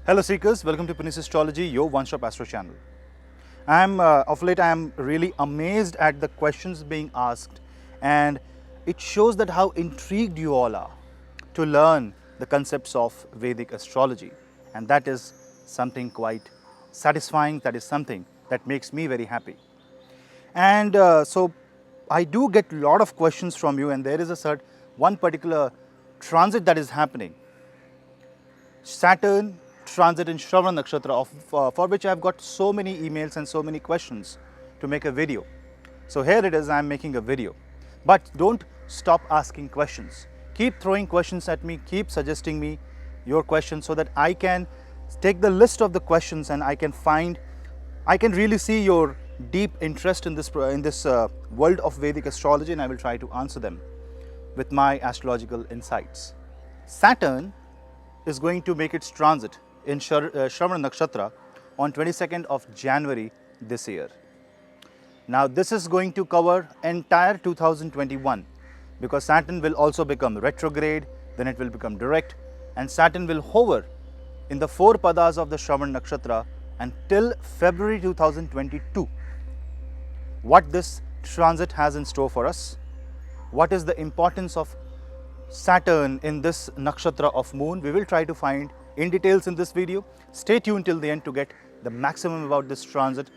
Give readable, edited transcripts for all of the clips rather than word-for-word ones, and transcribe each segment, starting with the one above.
Hello seekers, welcome to Punneits Astrology, your one-stop astro channel. Of late I am really amazed at the questions being asked, and it shows that how intrigued you all are to learn the concepts of Vedic astrology, and that is something quite satisfying, that is something that makes me very happy. And so I do get a lot of questions from you, and there is one particular transit that is happening. Saturn transit in Shravana Nakshatra, for which I have got so many emails and so many questions to make a video. So here it is, I am making a video. But don't stop asking questions. Keep throwing questions at me, keep suggesting me your questions so that I can take the list of the questions and I can really see your deep interest in this world of Vedic astrology, and I will try to answer them with my astrological insights. Saturn is going to make its transit in Shravana Nakshatra on 22nd of January this year. Now this is going to cover entire 2021 because Saturn will also become retrograde, then it will become direct, and Saturn will hover in the 4 padas of the Shravana Nakshatra until February 2022. What this transit has in store for us, what is the importance of Saturn in this nakshatra of moon, we will try to find in details in this video. Stay tuned till the end to get the maximum about this transit.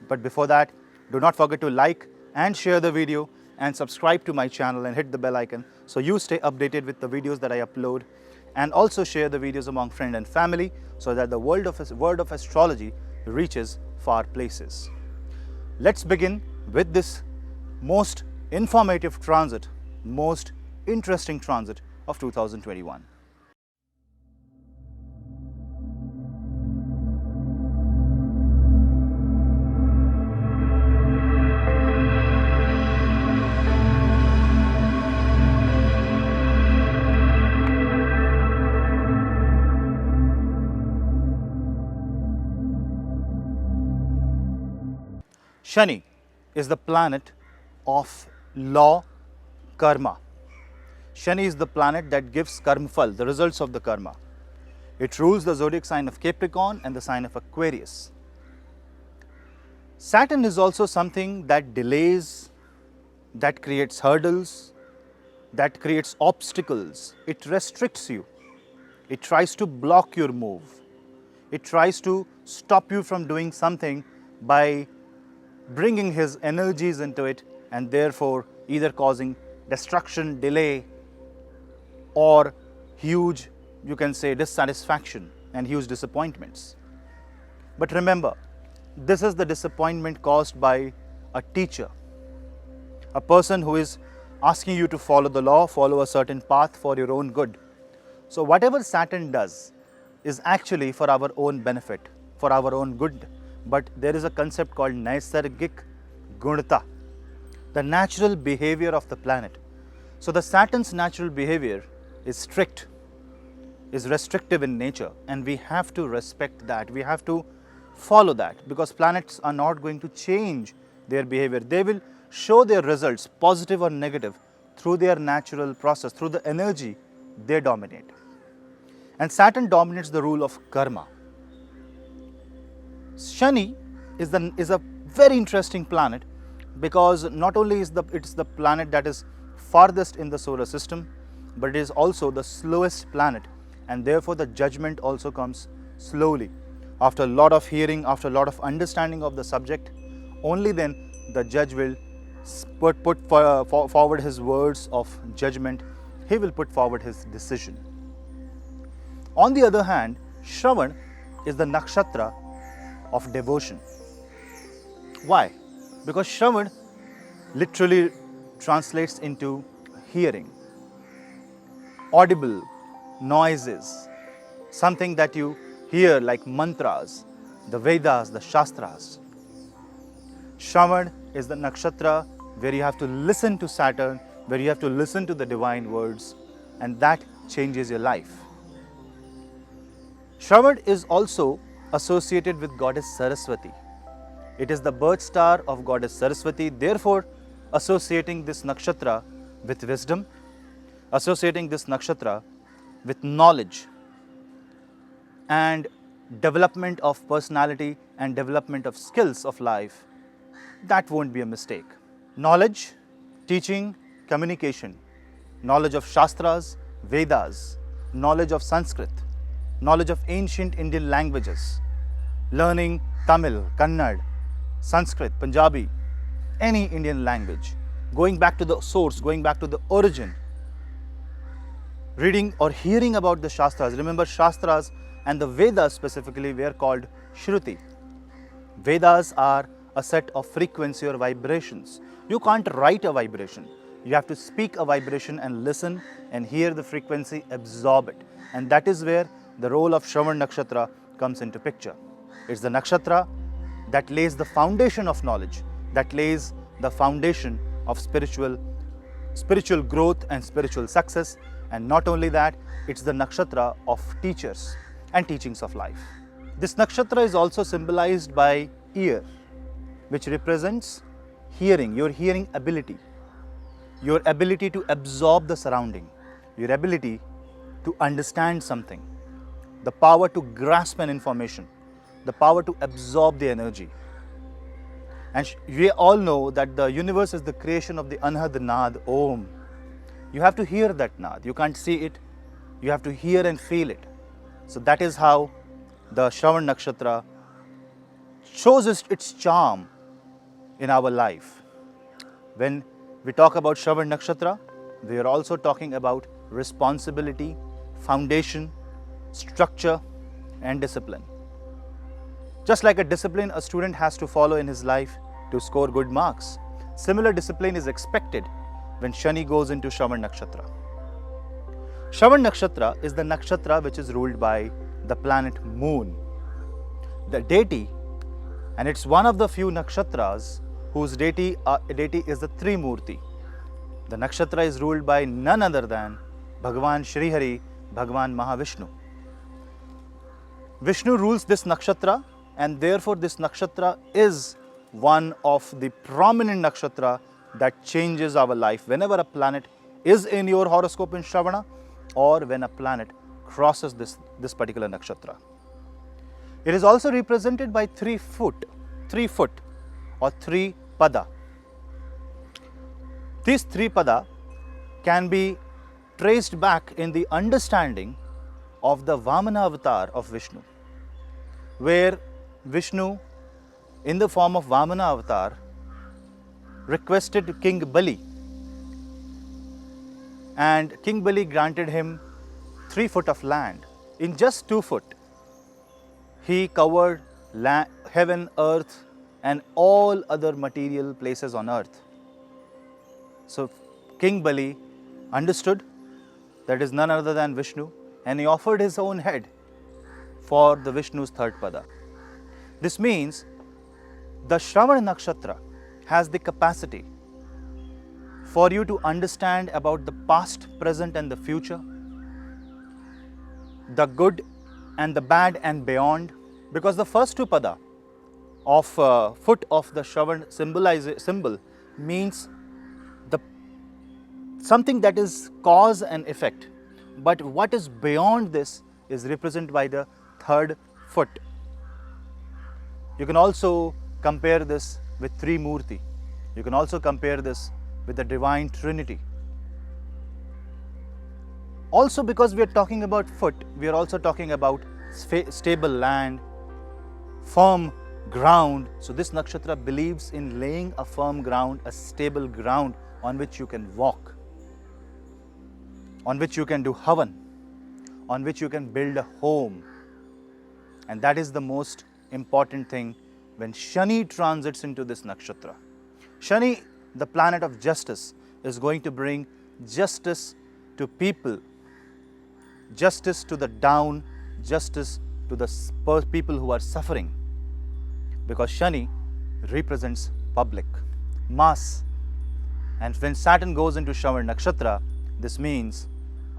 But before that, do not forget to like and share the video and subscribe to my channel and hit the bell icon so you stay updated with the videos that I upload, and also share the videos among friends and family so that the world of astrology reaches far places. Let's begin with this most informative transit, most interesting transit of 2021. Shani is the planet of law, karma. Shani is the planet that gives karmafal, the results of the karma. It rules the zodiac sign of Capricorn and the sign of Aquarius. Saturn is also something that delays, that creates hurdles, that creates obstacles. It restricts you. It tries to block your move. It tries to stop you from doing something by bringing his energies into it, and therefore either causing destruction, delay, or huge, you can say, dissatisfaction and huge disappointments. But remember, this is the disappointment caused by a teacher, a person who is asking you to follow the law, follow a certain path for your own good. So whatever Saturn does is actually for our own benefit, for our own good. But there is a concept called Naisargik Gunata, the natural behavior of the planet. So the Saturn's natural behavior is strict, is restrictive in nature, and we have to respect that. We have to follow that because planets are not going to change their behavior. They will show their results, positive or negative, through their natural process, through the energy they dominate. And Saturn dominates the rule of karma. Shani is a very interesting planet because not only is it's the planet that is farthest in the solar system, but it is also the slowest planet, and therefore the judgment also comes slowly. After a lot of hearing, after a lot of understanding of the subject, only then the judge will put forward his words of judgment. He will put forward his decision. On the other hand, Shravan is the nakshatra of devotion. Why? Because Shravan literally translates into hearing, audible noises, something that you hear like mantras, the Vedas, the Shastras. Shravan is the nakshatra where you have to listen to Saturn, where you have to listen to the divine words, and that changes your life. Shravan is also associated with goddess Saraswati. It is the birth star of goddess Saraswati, therefore associating this nakshatra with wisdom, associating this nakshatra with knowledge, and development of personality and development of skills of life, that won't be a mistake. Knowledge, teaching, communication, knowledge of Shastras, Vedas, knowledge of Sanskrit, knowledge of ancient Indian languages, learning Tamil, Kannada, Sanskrit, Punjabi, any Indian language, going back to the source, going back to the origin, reading or hearing about the Shastras. Remember, Shastras and the Vedas specifically were called Shruti. Vedas are a set of frequency or vibrations. You can't write a vibration. You have to speak a vibration and listen and hear the frequency, absorb it. And that is where the role of Shravana Nakshatra comes into picture. It's the nakshatra that lays the foundation of knowledge, that lays the foundation of spiritual growth and spiritual success. And not only that, it's the nakshatra of teachers and teachings of life. This nakshatra is also symbolized by ear, which represents hearing, your hearing ability, your ability to absorb the surrounding, your ability to understand something, the power to grasp an information, the power to absorb the energy. And we all know that the universe is the creation of the Anhad Nad Om. You have to hear that Nad. You can't see it. You have to hear and feel it. So that is how the Shravana Nakshatra shows its charm in our life. When we talk about Shravana Nakshatra, we are also talking about responsibility, foundation, structure, and discipline. Just like a discipline a student has to follow in his life to score good marks, similar discipline is expected when Shani goes into Shravana Nakshatra. Shravana Nakshatra is the nakshatra which is ruled by the planet Moon, the deity, and it's one of the few nakshatras whose deity is the Trimurti. The nakshatra is ruled by none other than Bhagavan Srihari, Bhagavan Mahavishnu. Vishnu rules this nakshatra, and therefore this nakshatra is one of the prominent nakshatra that changes our life whenever a planet is in your horoscope in Shravana, or when a planet crosses this particular nakshatra. It is also represented by 3 foot or 3 pada. These 3 pada can be traced back in the understanding of the Vamana avatar of Vishnu, where Vishnu, in the form of Vamana avatar, requested King Bali, and King Bali granted him 3 foot of land. In just 2 foot, he covered heaven, earth, and all other material places on earth. So King Bali understood that is none other than Vishnu, and he offered his own head for the Vishnu's 3rd pada. This means the Shravana Nakshatra has the capacity for you to understand about the past, present, and the future, the good and the bad and beyond, because the first 2 pada of foot of the Shravan symbol means something that is cause and effect, but what is beyond this is represented by the 3rd foot. You can also compare this with Trimurti. You can also compare this with the Divine Trinity. Also, because we are talking about foot, we are also talking about stable land, firm ground. So this nakshatra believes in laying a firm ground, a stable ground on which you can walk, on which you can do havan, on which you can build a home. And that is the most important thing when Shani transits into this nakshatra. Shani, the planet of justice, is going to bring justice to people, justice to the down, justice to the people who are suffering, because Shani represents public, mass. And when Saturn goes into Shravana Nakshatra, this means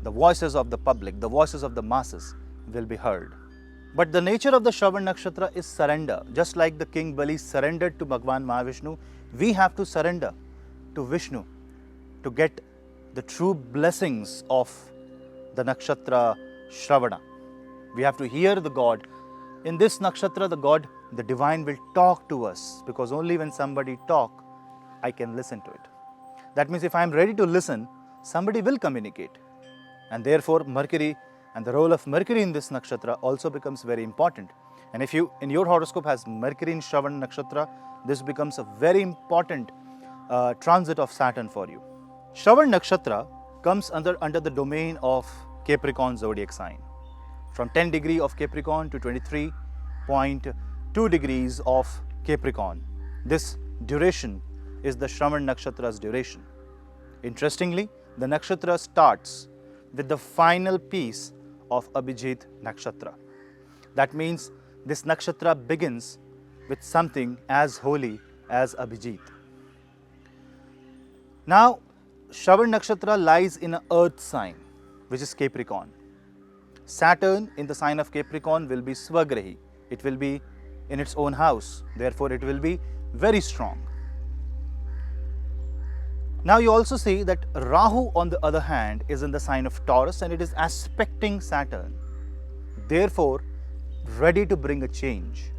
the voices of the public, the voices of the masses will be heard. But the nature of the Shravana Nakshatra is surrender. Just like the King Bali surrendered to Bhagavan Mahavishnu, we have to surrender to Vishnu to get the true blessings of the Nakshatra Shravana. We have to hear the God In this nakshatra, the God, the divine will talk to us, because only when somebody talk, I can listen to it. That means if I am ready to listen, somebody will communicate. And therefore, Mercury and the role of Mercury in this nakshatra also becomes very important. And if you, in your horoscope has Mercury in Shravana Nakshatra, this becomes a very important transit of Saturn for you. Shravana Nakshatra comes under the domain of Capricorn zodiac sign. From 10 degree of Capricorn to 23.2 degrees of Capricorn. This duration is the Shravana Nakshatra's duration. Interestingly, the nakshatra starts with the final piece of Abhijit Nakshatra. That means this nakshatra begins with something as holy as Abhijit. Now, Shravana Nakshatra lies in an earth sign, which is Capricorn. Saturn in the sign of Capricorn will be Swagrahi. It will be in its own house. Therefore, it will be very strong. Now, you also see that Rahu, on the other hand, is in the sign of Taurus and it is aspecting Saturn. Therefore, ready to bring a change.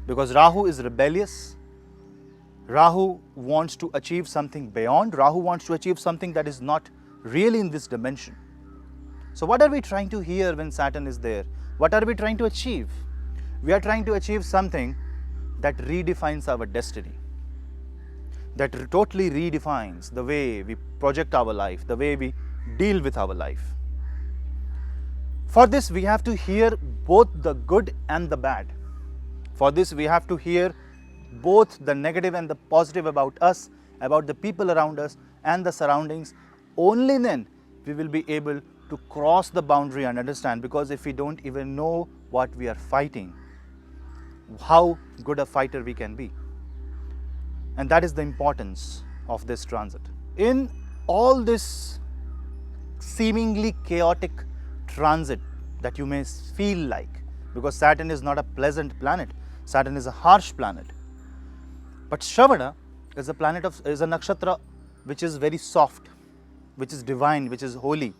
Because Rahu is rebellious. Rahu wants to achieve something beyond. Rahu wants to achieve something that is not really in this dimension. So what are we trying to hear when Saturn is there? What are we trying to achieve? We are trying to achieve something that redefines our destiny. That totally redefines the way we project our life, the way we deal with our life. For this, we have to hear both the good and the bad. For this, we have to hear both the negative and the positive about us, about the people around us and the surroundings. Only then we will be able to cross the boundary and understand, because if we don't even know what we are fighting, how good a fighter we can be. And that is the importance of this transit. In all this seemingly chaotic transit that you may feel like, because Saturn is not a pleasant planet, Saturn is a harsh planet. But Shravana is a nakshatra which is very soft, which is divine, which is holy,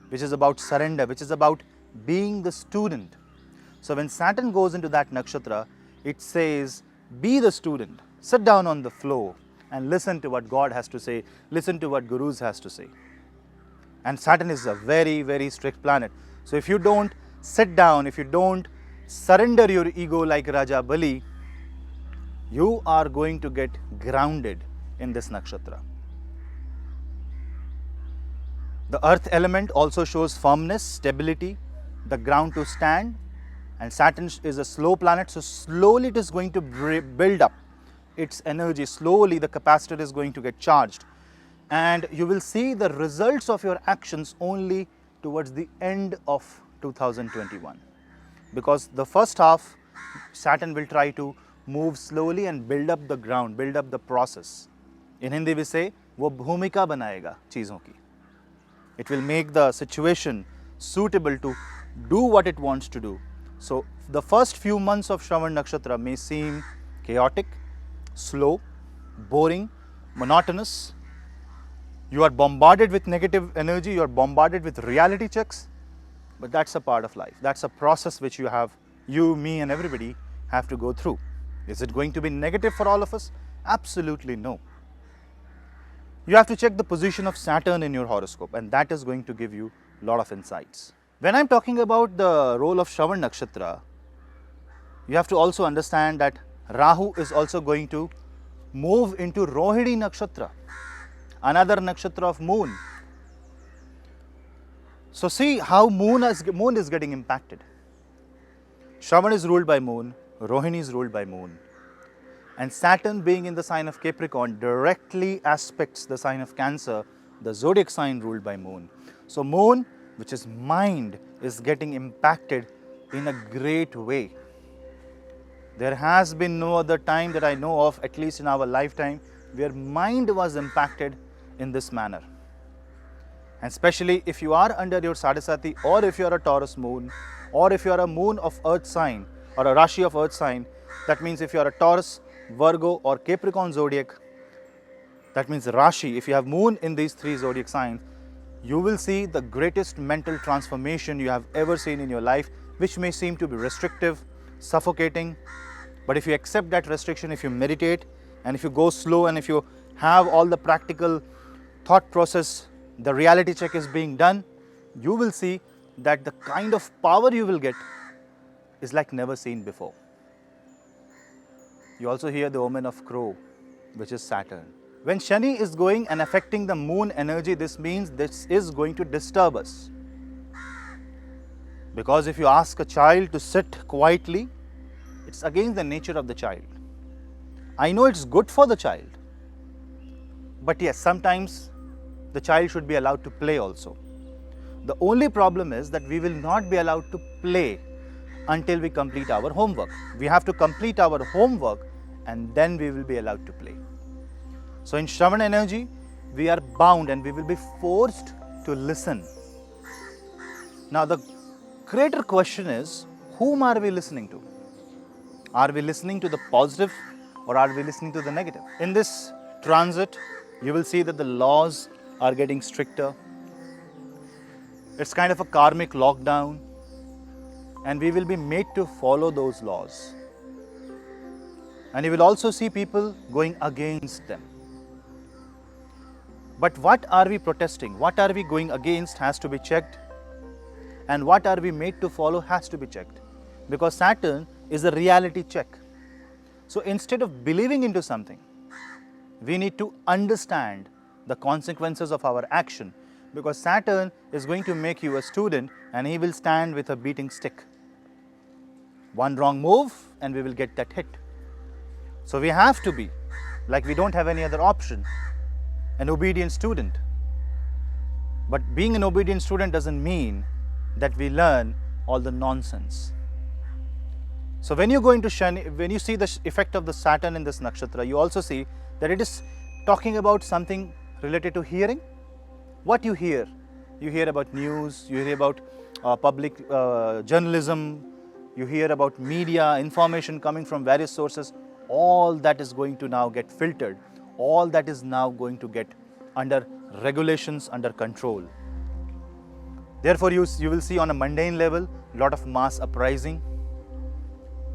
which is about surrender, which is about being the student. So when Saturn goes into that nakshatra, it says, be the student, sit down on the floor and listen to what God has to say, listen to what Gurus has to say. And Saturn is a very, very strict planet. So if you don't sit down, if you don't surrender your ego like Raja Bali, you are going to get grounded in this nakshatra. The earth element also shows firmness, stability, the ground to stand, and Saturn is a slow planet, so slowly it is going to build up its energy. Slowly the capacitor is going to get charged, and you will see the results of your actions only towards the end of 2021, because the first half Saturn will try to move slowly and build up the ground, build up the process. In Hindi we say, वो भूमिका बनाएगा चीज़ों की. It will make the situation suitable to do what it wants to do. So the first few months of Shravana Nakshatra may seem chaotic, slow, boring, monotonous. You are bombarded with negative energy, you are bombarded with reality checks, but that's a part of life. That's a process which you, me and everybody have to go through. Is it going to be negative for all of us? Absolutely no. You have to check the position of Saturn in your horoscope, and that is going to give you a lot of insights. When I'm talking about the role of Shravana Nakshatra, you have to also understand that Rahu is also going to move into Rohini Nakshatra, another nakshatra of moon. So see how moon is getting impacted. Shravan is ruled by moon, Rohini is ruled by moon. And Saturn, being in the sign of Capricorn, directly aspects the sign of Cancer, the zodiac sign ruled by moon. So moon, which is mind, is getting impacted in a great way. There has been no other time that I know of, at least in our lifetime, where mind was impacted in this manner. And especially if you are under your Sadhisati, or if you are a Taurus moon, or if you are a moon of earth sign, or a Rashi of earth sign, that means if you are a Taurus, Virgo or Capricorn zodiac, that means Rashi, if you have moon in these three zodiac signs, you will see the greatest mental transformation you have ever seen in your life, which may seem to be restrictive, suffocating. But if you accept that restriction, if you meditate, and if you go slow, and if you have all the practical thought process, the reality check is being done, you will see that the kind of power you will get is like never seen before. You also hear the omen of crow, which is Saturn. When Shani is going and affecting the moon energy, this means this is going to disturb us. Because if you ask a child to sit quietly, it's against the nature of the child. I know it's good for the child, but yes, sometimes the child should be allowed to play also. The only problem is that we will not be allowed to play until we complete our homework. We have to complete our homework and then we will be allowed to play. So in Shravan energy, we are bound and we will be forced to listen. Now the greater question is, whom are we listening to? Are we listening to the positive or are we listening to the negative? In this transit, you will see that the laws are getting stricter. It's kind of a karmic lockdown, and we will be made to follow those laws. And you will also see people going against them. But what are we protesting? What are we going against has to be checked, and what are we made to follow has to be checked. Because Saturn is a reality check. So instead of believing into something, we need to understand the consequences of our action, because Saturn is going to make you a student and he will stand with a beating stick. One wrong move and we will get that hit. So we have to be, like we don't have any other option, an obedient student. But being an obedient student doesn't mean that we learn all the nonsense. So when you go into Shani, when you see the effect of the Saturn in this nakshatra, you also see that it is talking about something related to hearing. What you hear about news, you hear about public journalism, you hear about media, information coming from various sources. All that is going to now get filtered. All that is now going to get under regulations, under control. Therefore, you will see on a mundane level, a lot of mass uprising,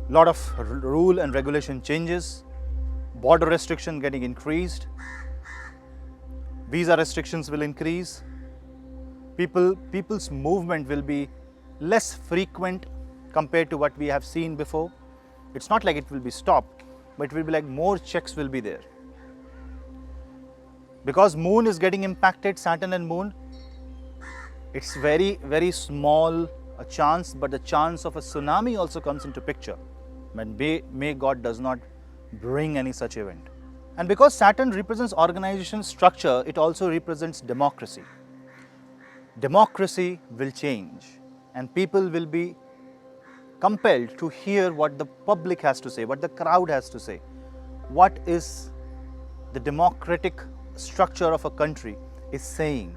lot of rule and regulation changes, border restriction getting increased, visa restrictions will increase, people's movement will be less frequent compared to what we have seen before. It's not like it will be stopped, but it will be like more checks will be there. Because moon is getting impacted, Saturn and moon, it's very, very small a chance, but the chance of a tsunami also comes into picture. But may God does not bring any such event. And because Saturn represents organization structure, it also represents democracy. Democracy will change and people will be compelled to hear what the public has to say, what the crowd has to say. What is the democratic structure of a country is saying.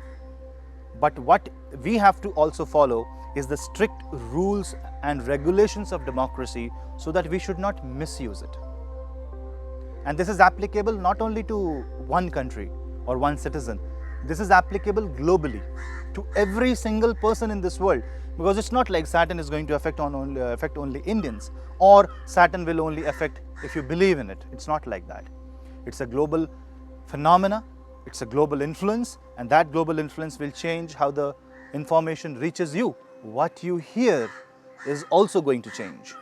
But what we have to also follow is the strict rules and regulations of democracy so that we should not misuse it. And this is applicable not only to one country or one citizen, this is applicable globally to every single person in this world, because it's not like Saturn is going to affect only Indians, or Saturn will only affect if you believe in it. It's not like that. It's a global phenomena, it's a global influence, and that global influence will change how the information reaches you. What you hear is also going to change.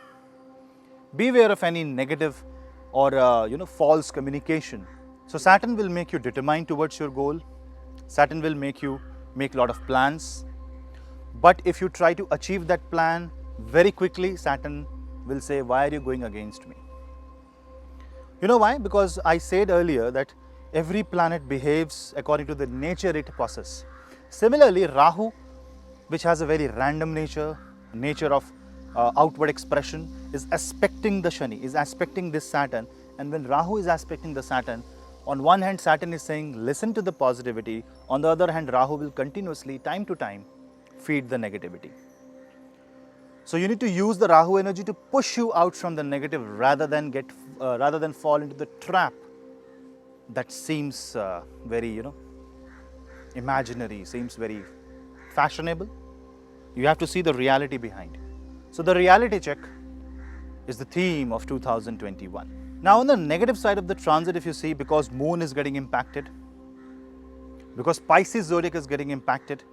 Beware of any negative or false communication. So Saturn will make you determined towards your goal. Saturn will make you make a lot of plans. But if you try to achieve that plan very quickly, Saturn will say, why are you going against me? You know why? Because I said earlier that every planet behaves according to the nature it possesses. Similarly, Rahu, which has a very random nature of outward expression, is aspecting the Shani, is aspecting this Saturn. And when Rahu is aspecting the Saturn, on one hand Saturn is saying listen to the positivity, on the other hand Rahu will continuously, time to time, feed the negativity. So you need to use the Rahu energy to push you out from the negative rather than fall into the trap that seems very imaginary, seems very fashionable. You have to see the reality behind. So the reality check is the theme of 2021. Now on the negative side of the transit, if you see, because Moon is getting impacted, because Pisces zodiac is getting impacted,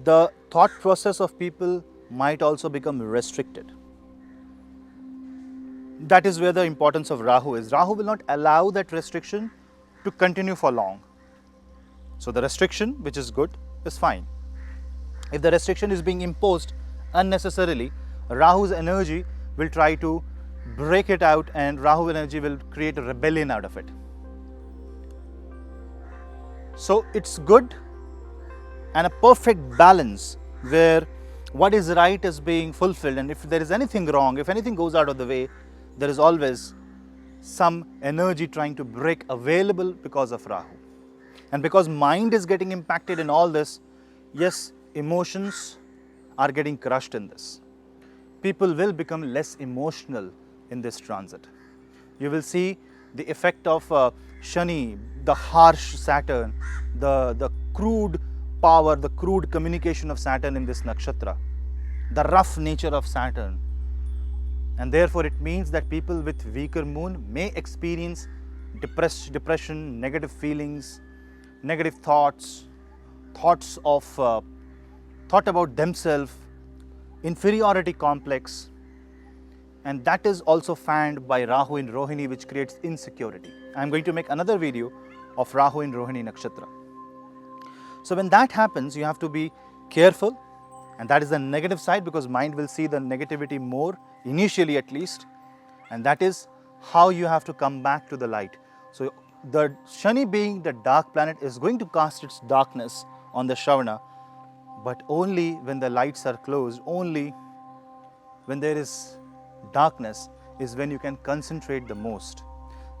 the thought process of people might also become restricted. That is where the importance of Rahu is. Rahu will not allow that restriction to continue for long. So the restriction, which is good, is fine. If the restriction is being imposed unnecessarily, Rahu's energy will try to break it out, and Rahu energy will create a rebellion out of it. So it's good and a perfect balance where what is right is being fulfilled, and if there is anything wrong, if anything goes out of the way, there is always some energy trying to break available because of Rahu. And because mind is getting impacted in all this, yes, emotions are getting crushed in this. People will become less emotional in this transit. You will see the effect of Shani, the harsh Saturn, the crude power, the crude communication of Saturn in this nakshatra, the rough nature of Saturn. And therefore it means that people with weaker moon may experience depression, negative feelings, negative thoughts of thought about themselves, inferiority complex, and that is also fanned by Rahu in Rohini, which creates insecurity. I am going to make another video of Rahu in Rohini Nakshatra. So when that happens, you have to be careful, and that is the negative side, because mind will see the negativity more, initially at least, and that is how you have to come back to the light. So the Shani, being the dark planet, is going to cast its darkness on the Shravana, but only when the lights are closed, only when there is darkness is when you can concentrate the most.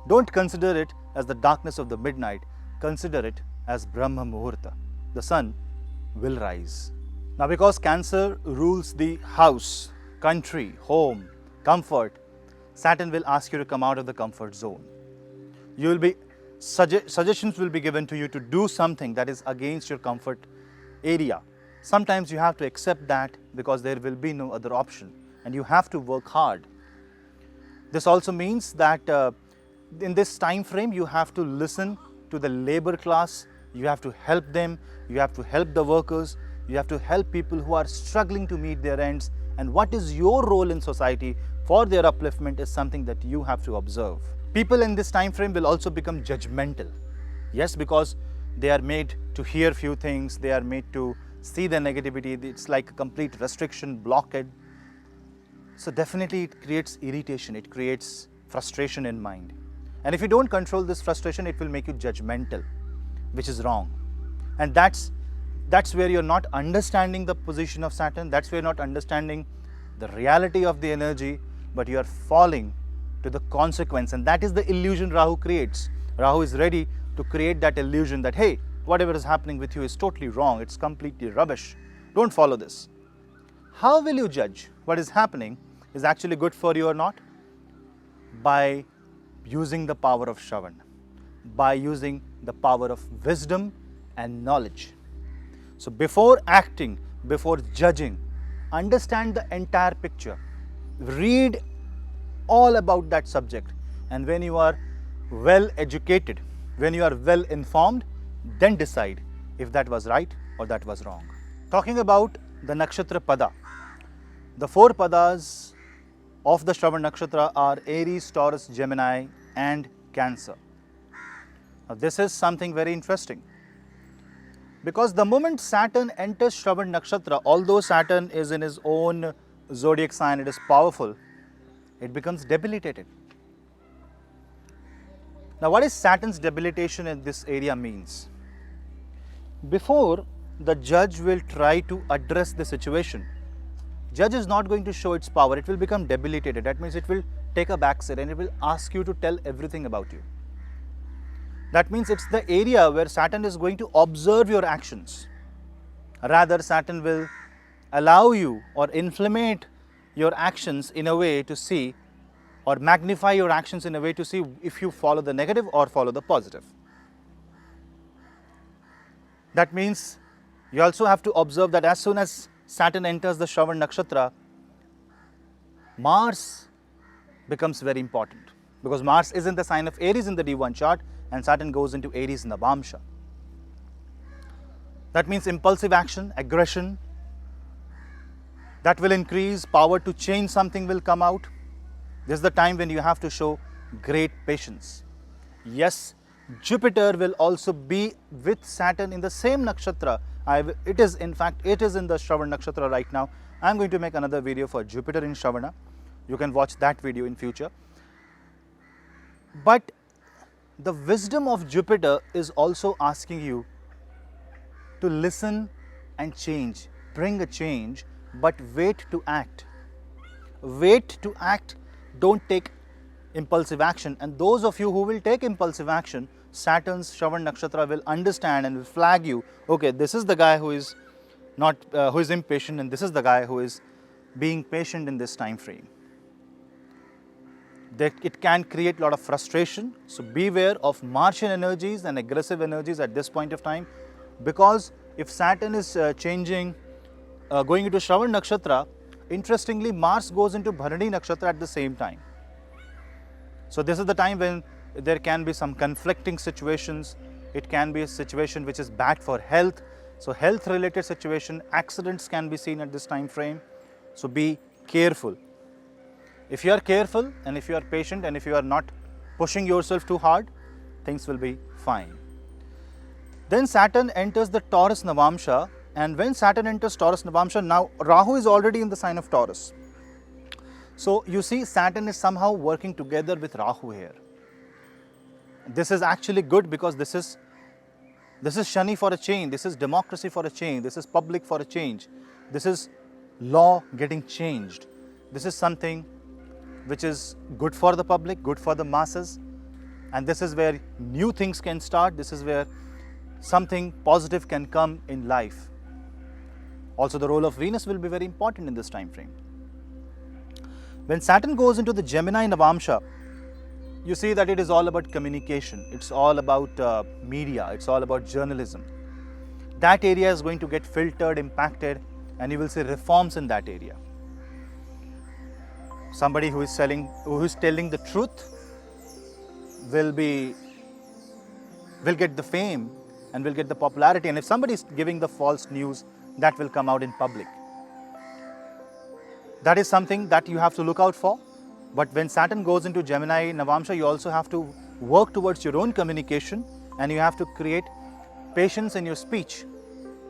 Don't consider it as the darkness of the midnight, consider it as Brahma Muhurta. The sun will rise. Now because Cancer rules the house, country, home, comfort, Saturn will ask you to come out of the comfort zone. You will be suggestions will be given to you to do something that is against your comfort area. Sometimes you have to accept that because there will be no other option, and you have to work hard. This also means that in this time frame you have to listen to the labor class, you have to help them, you have to help the workers, you have to help people who are struggling to meet their ends, and what is your role in society for their upliftment is something that you have to observe. People in this time frame will also become judgmental. Yes, because they are made to hear few things, they are made to see the negativity, it's like a complete restriction, blockade. So definitely it creates irritation, it creates frustration in mind. And if you don't control this frustration, it will make you judgmental, which is wrong. And that's where you're not understanding the position of Saturn, that's where you're not understanding the reality of the energy, but you are falling to the consequence, and that is the illusion Rahu creates. Rahu is ready to create that illusion that, hey, whatever is happening with you is totally wrong, it's completely rubbish, don't follow this. How will you judge what is happening is actually good for you or not? By using the power of Shravan, by using the power of wisdom and knowledge. So before acting, before judging, understand the entire picture. Read all about that subject, and when you are well educated, when you are well informed, then decide if that was right or that was wrong. Talking about the Nakshatra Pada, the 4 Padas of the Shravana Nakshatra are Aries, Taurus, Gemini and Cancer. Now this is something very interesting, because the moment Saturn enters Shravana Nakshatra, although Saturn is in his own zodiac sign, it is powerful, it becomes debilitated. Now what is Saturn's debilitation in this area means? Before the judge will try to address the situation, judge is not going to show its power, it will become debilitated. That means it will take a backseat and it will ask you to tell everything about you. That means it's the area where Saturn is going to observe your actions. Rather, Saturn will allow you or inflammate your actions in a way to see, or magnify your actions in a way to see if you follow the negative or follow the positive. That means you also have to observe that as soon as Saturn enters the Shravana Nakshatra, Mars becomes very important, because Mars is in the sign of Aries in the D1 chart and Saturn goes into Aries in the Navamsha. That means impulsive action, aggression, that will increase, power to change something will come out. This is the time when you have to show great patience. Yes, Jupiter will also be with Saturn in the same nakshatra. It is in the Shravana Nakshatra right now. I am going to make another video for Jupiter in Shravana. You can watch that video in future. But the wisdom of Jupiter is also asking you to listen and change, bring a change, but wait to act. Wait to act, don't take impulsive action. And those of you who will take impulsive action, Saturn's Shravana Nakshatra will understand and will flag you, okay, this is the guy who is impatient, and this is the guy who is being patient in this time frame. That it can create a lot of frustration. So beware of Martian energies and aggressive energies at this point of time, because if Saturn is going into Shravana Nakshatra, interestingly Mars goes into Bharani Nakshatra at the same time. So this is the time when there can be some conflicting situations. It can be a situation which is bad for health. So health related situation, accidents can be seen at this time frame. So be careful. If you are careful and if you are patient and if you are not pushing yourself too hard, things will be fine. Then Saturn enters the Taurus Navamsha, and when Saturn enters Taurus Navamsha, now Rahu is already in the sign of Taurus. So you see, Saturn is somehow working together with Rahu here. This is actually good, because this is Shani for a change, this is democracy for a change, this is public for a change, this is law getting changed. This is something which is good for the public, good for the masses, and this is where new things can start, this is where something positive can come in life. Also, the role of Venus will be very important in this time frame. When Saturn goes into the Gemini Navamsha, you see that it is all about communication, it's all about media, it's all about journalism. That area is going to get filtered, impacted, and you will see reforms in that area. Somebody who is telling the truth will get the fame and will get the popularity, and if somebody is giving the false news, that will come out in public. That is something that you have to look out for. But when Saturn goes into Gemini Navamsha, you also have to work towards your own communication, and you have to create patience in your speech.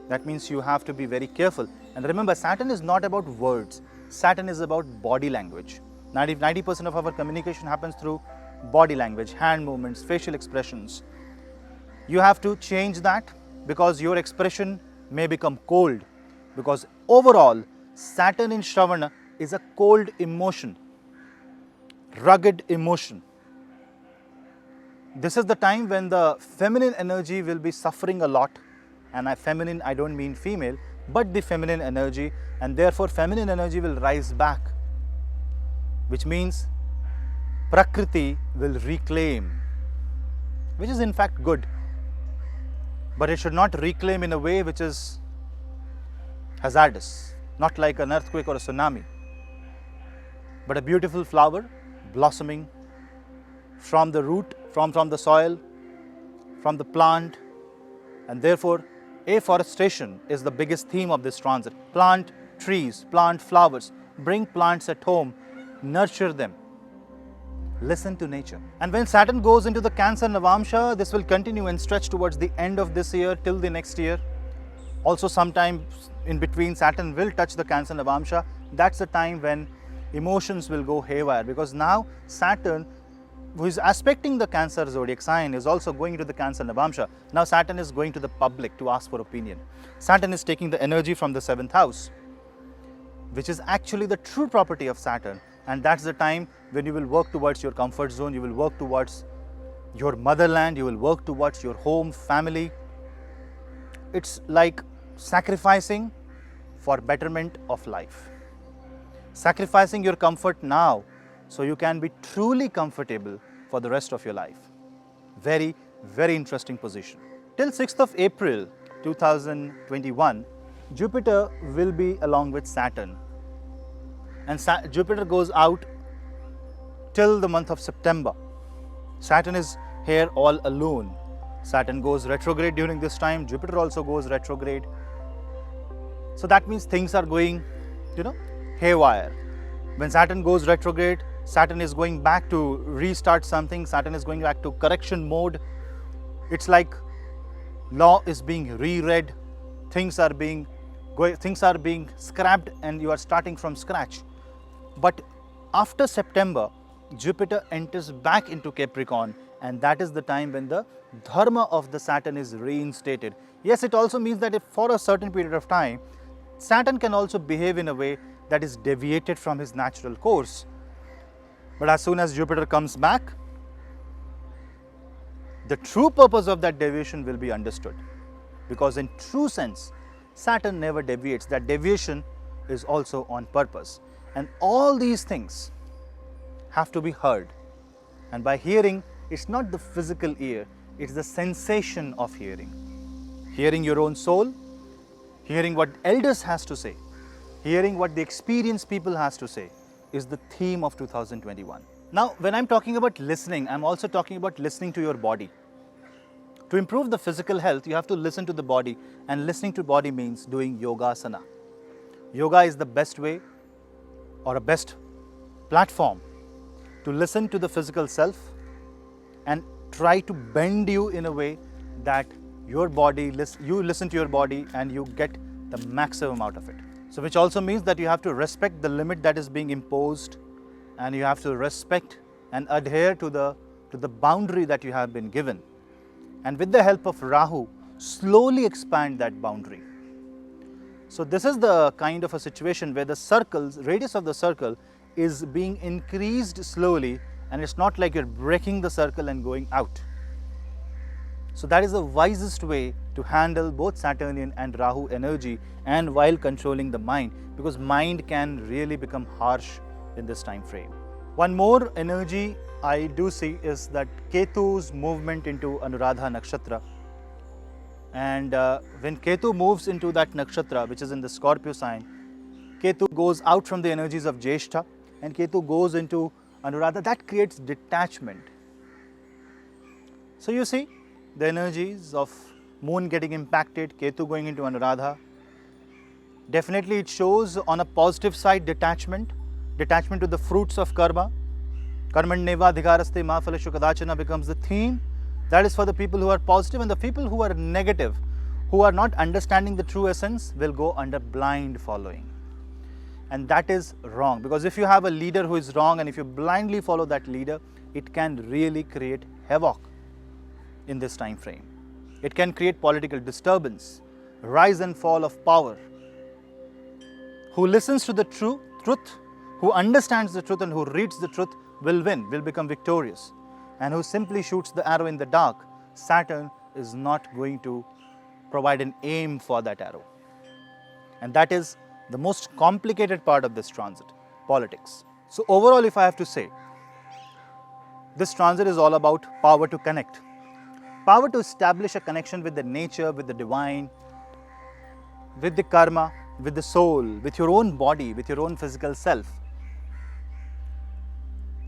That means you have to be very careful. And remember, Saturn is not about words. Saturn is about body language. 90% of our communication happens through body language, hand movements, facial expressions. You have to change that, because your expression may become cold, because overall Saturn in Shravana is a cold emotion, rugged emotion. This is the time when the feminine energy will be suffering a lot, and feminine, I don't mean female, but the feminine energy, and therefore feminine energy will rise back, which means Prakriti will reclaim, which is in fact good. But it should not reclaim in a way which is hazardous, not like an earthquake or a tsunami, but a beautiful flower blossoming from the root, from the soil, from the plant, and therefore afforestation is the biggest theme of this transit. Plant trees, plant flowers, bring plants at home, nurture them. Listen to nature. And when Saturn goes into the Cancer Navamsha, this will continue and stretch towards the end of this year till the next year. Also, sometime in between, Saturn will touch the Cancer Navamsha. That's the time when emotions will go haywire, because now Saturn, who is aspecting the Cancer zodiac sign, is also going into the Cancer Navamsha. Now Saturn is going to the public to ask for opinion. Saturn is taking the energy from the 7th house, which is actually the true property of Saturn. And that's the time when you will work towards your comfort zone, you will work towards your motherland, you will work towards your home, family. It's like sacrificing for betterment of life. Sacrificing your comfort now so you can be truly comfortable for the rest of your life. Very, very interesting position. Till 6th of April 2021, Jupiter will be along with Saturn. And Jupiter goes out till the month of September. Saturn is here all alone. Saturn goes retrograde during this time. Jupiter also goes retrograde. So that means things are going, haywire. When Saturn goes retrograde, Saturn is going back to restart something. Saturn is going back to correction mode. It's like law is being reread. Things are being scrapped and you are starting from scratch. But after September, Jupiter enters back into Capricorn, and that is the time when the dharma of the Saturn is reinstated. Yes, it also means that if for a certain period of time, Saturn can also behave in a way that is deviated from his natural course. But as soon as Jupiter comes back, the true purpose of that deviation will be understood. Because in true sense, Saturn never deviates. That deviation is also on purpose. And all these things have to be heard. And by hearing, it's not the physical ear, it's the sensation of hearing. Hearing your own soul, hearing what elders has to say, hearing what the experienced people has to say is the theme of 2021. Now, when I'm talking about listening, I'm also talking about listening to your body. To improve the physical health, you have to listen to the body, and listening to body means doing yogasana. Yoga is the best way or a best platform to listen to the physical self and try to bend you in a way that your body, you listen to your body and you get the maximum out of it. So which also means that you have to respect the limit that is being imposed, and you have to respect and adhere to the boundary that you have been given. And with the help of Rahu, slowly expand that boundary. So this is the kind of a situation where the radius of the circle is being increased slowly, and it's not like you're breaking the circle and going out. So that is the wisest way to handle both Saturnian and Rahu energy, and while controlling the mind, because mind can really become harsh in this time frame. One more energy I do see is that Ketu's movement into Anuradha Nakshatra. And when Ketu moves into that nakshatra, which is in the Scorpio sign, Ketu goes out from the energies of Jyeshtha and Ketu goes into Anuradha. That creates detachment. So you see the energies of moon getting impacted, Ketu going into Anuradha. Definitely it shows on a positive side detachment to the fruits of karma. Karmanneva dhikaraste ma phalashu kadachana becomes the theme. That is for the people who are positive, and the people who are negative, who are not understanding the true essence, will go under blind following. And that is wrong, because if you have a leader who is wrong and if you blindly follow that leader, it can really create havoc in this time frame. It can create political disturbance, rise and fall of power. Who listens to the truth, who understands the truth and who reads the truth will win, will become victorious. And who simply shoots the arrow in the dark, Saturn is not going to provide an aim for that arrow. And that is the most complicated part of this transit, politics. So overall, if I have to say, this transit is all about power to connect. Power to establish a connection with the nature, with the divine, with the karma, with the soul, with your own body, with your own physical self.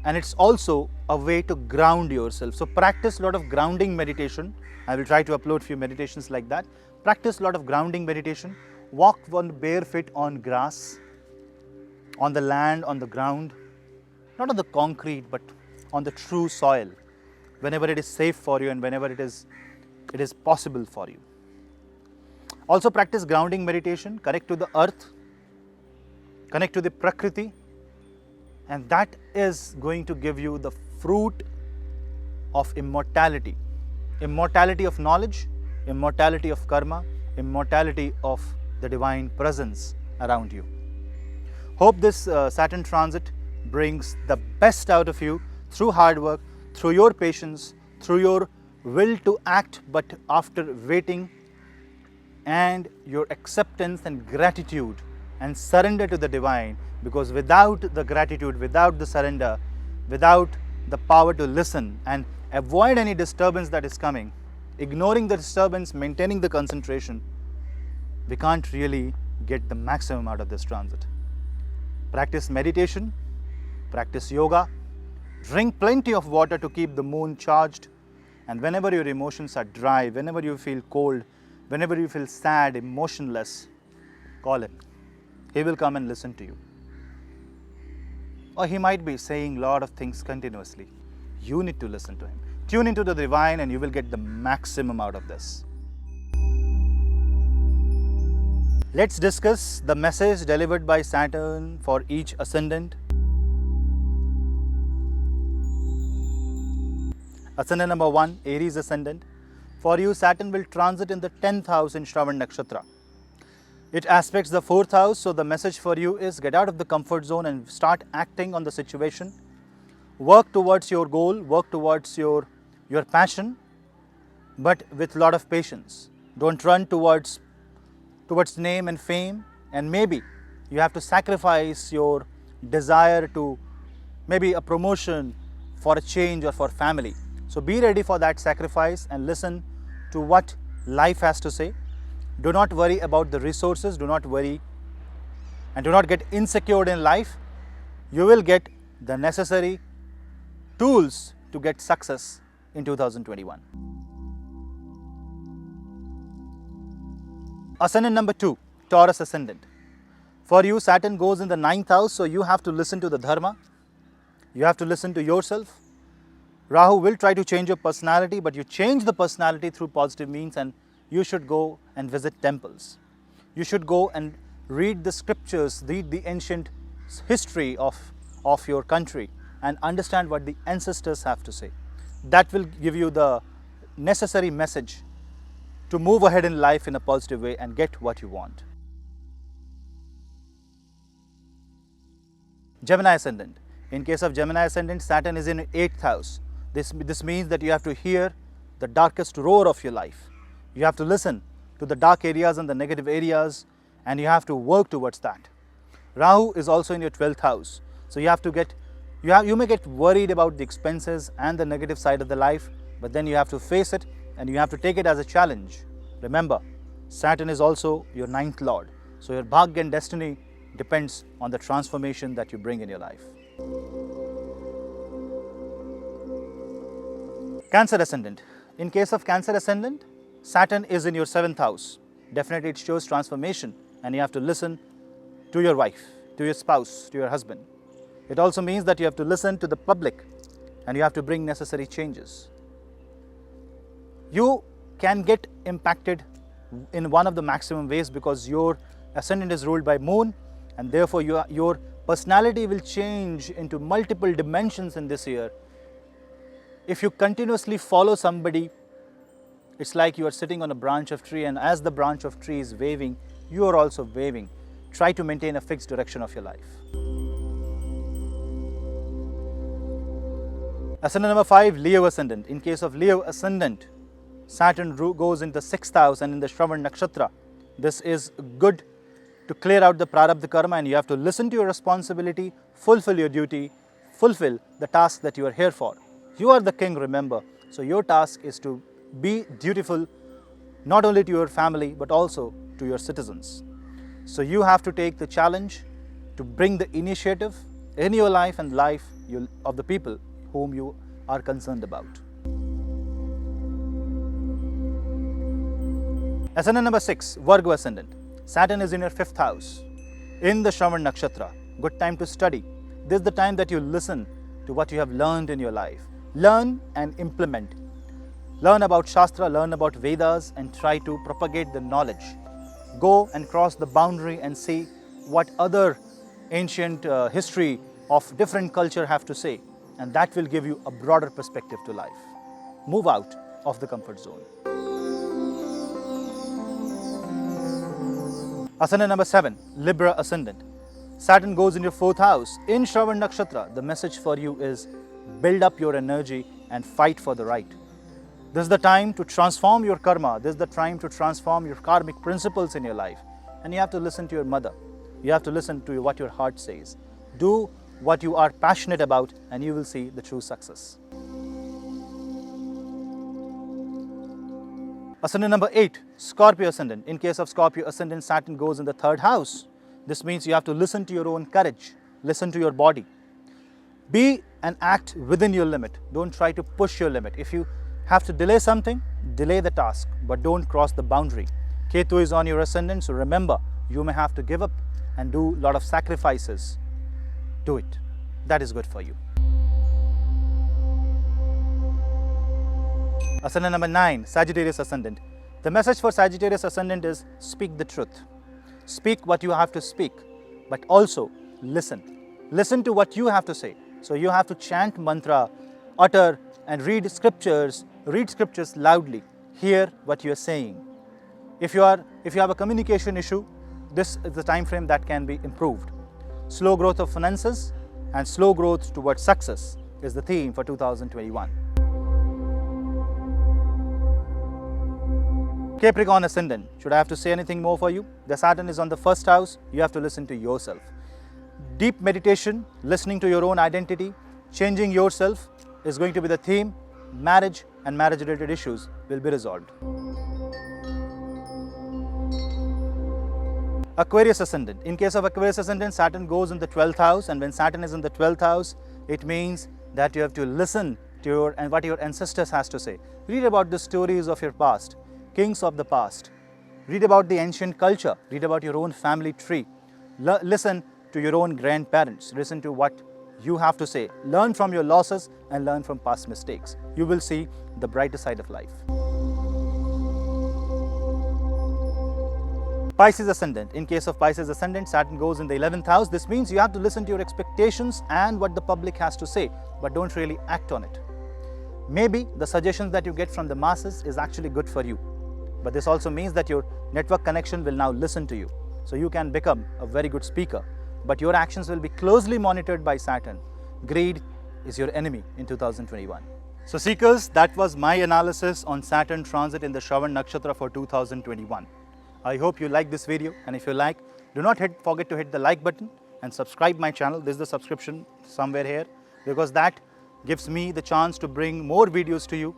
And it's also a way to ground yourself. So practice a lot of grounding meditation. I will try to upload few meditations like that. Practice a lot of grounding meditation. Walk one bare feet on grass, on the land, on the ground, not on the concrete, but on the true soil, whenever it is safe for you and whenever it is possible for you. Also practice grounding meditation, connect to the earth, connect to the Prakriti, and that is going to give you the fruit of immortality. Immortality of knowledge, immortality of karma, immortality of the divine presence around you. Hope this Saturn transit brings the best out of you through hard work, through your patience, through your will to act, but after waiting, and your acceptance and gratitude and surrender to the divine. Because without the gratitude, without the surrender, without the power to listen and avoid any disturbance that is coming, ignoring the disturbance, maintaining the concentration, we can't really get the maximum out of this transit. Practice meditation, practice yoga, Drink plenty of water to keep the moon charged. And whenever your emotions are dry, whenever you feel cold, whenever you feel sad, emotionless, call him. He will come and listen to you. Or he might be saying a lot of things continuously. You need to listen to him. Tune into the divine and you will get the maximum out of this. Let's discuss the message delivered by Saturn for each ascendant. Ascendant number 1, Aries ascendant. For you, Saturn will transit in the 10th house in Shravana Nakshatra. It aspects the 4th house, so the message for you is get out of the comfort zone and start acting on the situation. Work towards your goal, work towards your passion, but with a lot of patience. Don't run towards name and fame, and maybe you have to sacrifice your desire to maybe a promotion for a change or for family. So be ready for that sacrifice and listen to what life has to say. Do not worry about the resources, do not worry and do not get insecure in life. You will get the necessary tools to get success in 2021. Ascendant number 2, Taurus ascendant. For you, Saturn goes in the 9th house, so you have to listen to the dharma. You have to listen to yourself. Rahu will try to change your personality, but you change the personality through positive means, and you should go and visit temples. You should go and read the scriptures, read the ancient history of your country and understand what the ancestors have to say. That will give you the necessary message to move ahead in life in a positive way and get what you want. Gemini ascendant. In case of Gemini ascendant, Saturn is in 8th house. This means that you have to hear the darkest roar of your life. You have to listen to the dark areas and the negative areas, and you have to work towards that. Rahu is also in your 12th house. So you may get worried about the expenses and the negative side of the life, but then you have to face it and you have to take it as a challenge. Remember, Saturn is also your 9th lord. So your bhagya and destiny depends on the transformation that you bring in your life. Cancer ascendant. In case of Cancer ascendant, Saturn is in your 7th house. Definitely it shows transformation, and you have to listen to your wife, to your spouse, to your husband. It also means that you have to listen to the public and you have to bring necessary changes. You can get impacted in one of the maximum ways because your ascendant is ruled by moon, and therefore your personality will change into multiple dimensions in this year. If you continuously follow somebody, it's like you are sitting on a branch of tree, and as the branch of tree is waving, you are also waving. Try to maintain a fixed direction of your life. Ascendant number 5, Leo ascendant. In case of Leo ascendant, Saturn goes in the 6th house and in the Shravana Nakshatra. This is good to clear out the prarabdha karma, and you have to listen to your responsibility, fulfill your duty, fulfill the task that you are here for. You are the king, remember. So your task is to be dutiful not only to your family but also to your citizens. So you have to take the challenge to bring the initiative in your life and life of the people whom you are concerned about. Ascendant number 6, Virgo ascendant. Saturn is in your 5th house in the Shravana Nakshatra. Good time to study. This is the time that you listen to what you have learned in your life. Learn and implement. Learn about Shastra, learn about Vedas, and try to propagate the knowledge. Go and cross the boundary and see what other ancient history of different culture have to say, and that will give you a broader perspective to life. Move out of the comfort zone. Ascendant number 7, Libra ascendant. Saturn goes in your 4th house in Shravana Nakshatra. The message for you is build up your energy and fight for the right. This is the time to transform your karma. This is the time to transform your karmic principles in your life. And you have to listen to your mother. You have to listen to what your heart says. Do what you are passionate about and you will see the true success. Ascendant number 8, Scorpio ascendant. In case of Scorpio ascendant, Saturn goes in the 3rd house. This means you have to listen to your own courage, listen to your body. Be and act within your limit. Don't try to push your limit. If you have to delay something, delay the task, but don't cross the boundary. Ketu is on your ascendant, so remember, you may have to give up and do a lot of sacrifices. Do it. That is good for you. Ascendant number 9, Sagittarius Ascendant. The message for Sagittarius Ascendant is speak the truth. Speak what you have to speak, but also listen. Listen to what you have to say. So you have to chant mantra, utter and read scriptures loudly. Hear what you are saying. If you have a communication issue, this is the time frame that can be improved. Slow growth of finances and slow growth towards success is the theme for 2021. Capricorn Ascendant. Should I have to say anything more for you? The Saturn is on the first house. You have to listen to yourself. Deep meditation, listening to your own identity, changing yourself is going to be the theme. Marriage and marriage-related issues will be resolved. Aquarius Ascendant. In case of Aquarius Ascendant, Saturn goes in the 12th house, and when Saturn is in the 12th house, it means that you have to listen to what your ancestors has to say. Read about the stories of your past, kings of the past. Read about the ancient culture. Read about your own family tree. Listen to your own grandparents. Listen to what you have to say. Learn from your losses and learn from past mistakes. You will see the brighter side of life. Pisces Ascendant. In case of Pisces Ascendant, Saturn goes in the 11th house. This means you have to listen to your expectations and what the public has to say, but don't really act on it. Maybe the suggestions that you get from the masses is actually good for you, but this also means that your network connection will now listen to you. So you can become a very good speaker, but your actions will be closely monitored by Saturn. Greed is your enemy in 2021. So seekers, that was my analysis on Saturn transit in the Shravana Nakshatra for 2021. I hope you like this video, and if you like, do not forget to hit the like button and subscribe my channel. This is the subscription somewhere here, because that gives me the chance to bring more videos to you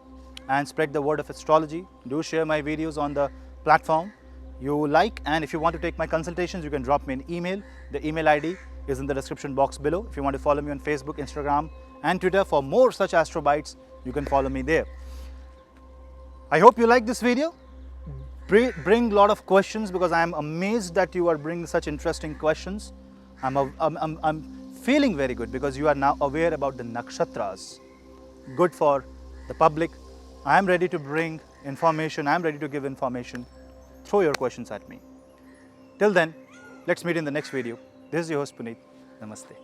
and spread the word of astrology. Do share my videos on the platform you like, and if you want to take my consultations, you can drop me an email. The email ID is in the description box below. If you want to follow me on Facebook, Instagram and Twitter for more such astro bites, you can follow me there. I hope you like this video. Bring a lot of questions, because I am amazed that you are bringing such interesting questions. I'm feeling very good because you are now aware about the nakshatras. Good for the public. I am ready to bring information. I am ready to give information. Throw your questions at me. Till then, let's meet in the next video. This is your host Punneit. Namaste.